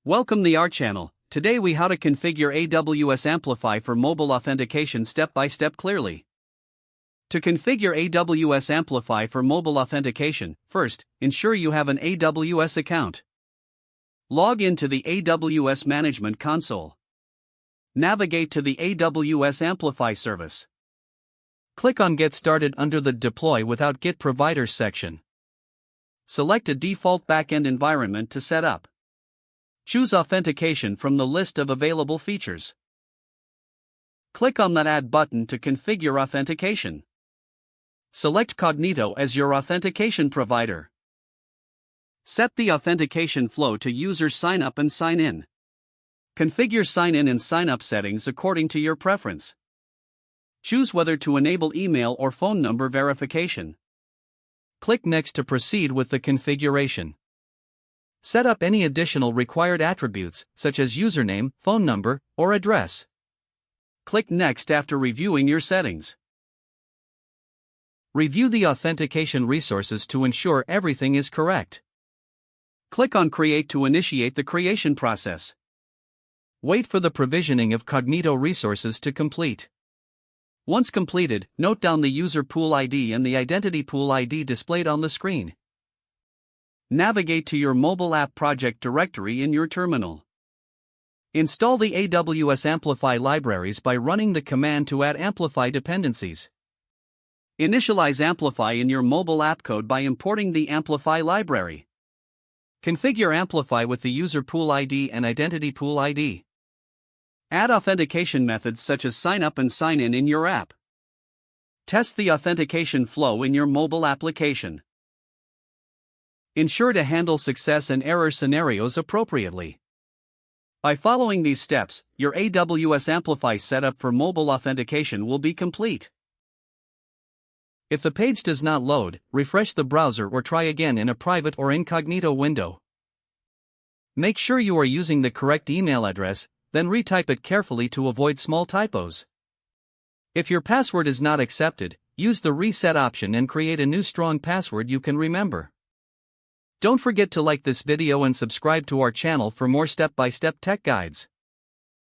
Welcome to our channel. Today we how to configure AWS Amplify for mobile authentication step by step clearly. To configure AWS Amplify for mobile authentication, first, ensure you have an AWS account. Log into the AWS Management Console. Navigate to the AWS Amplify service. Click on Get Started under the Deploy without Git Providers section. Select a default backend environment to set up. Choose Authentication from the list of available features. Click on that Add button to configure authentication. Select Cognito as your authentication provider. Set the authentication flow to user sign up and sign in. Configure sign in and sign up settings according to your preference. Choose whether to enable email or phone number verification. Click Next to proceed with the configuration. Set up any additional required attributes, such as username, phone number, or address. Click Next after reviewing your settings. Review the authentication resources to ensure everything is correct. Click on Create to initiate the creation process. Wait for the provisioning of Cognito resources to complete. Once completed, note down the user pool ID and the identity pool ID displayed on the screen. Navigate to your mobile app project directory in your terminal. Install the AWS Amplify libraries by running the command to add Amplify dependencies. Initialize Amplify in your mobile app code by importing the Amplify library. Configure Amplify with the user pool ID and identity pool ID. Add authentication methods such as sign up and sign in your app. Test the authentication flow in your mobile application. Ensure to handle success and error scenarios appropriately. By following these steps, your AWS Amplify setup for mobile authentication will be complete. If the page does not load, refresh the browser or try again in a private or incognito window. Make sure you are using the correct email address, then retype it carefully to avoid small typos. If your password is not accepted, use the reset option and create a new strong password you can remember. Don't forget to like this video and subscribe to our channel for more step-by-step tech guides.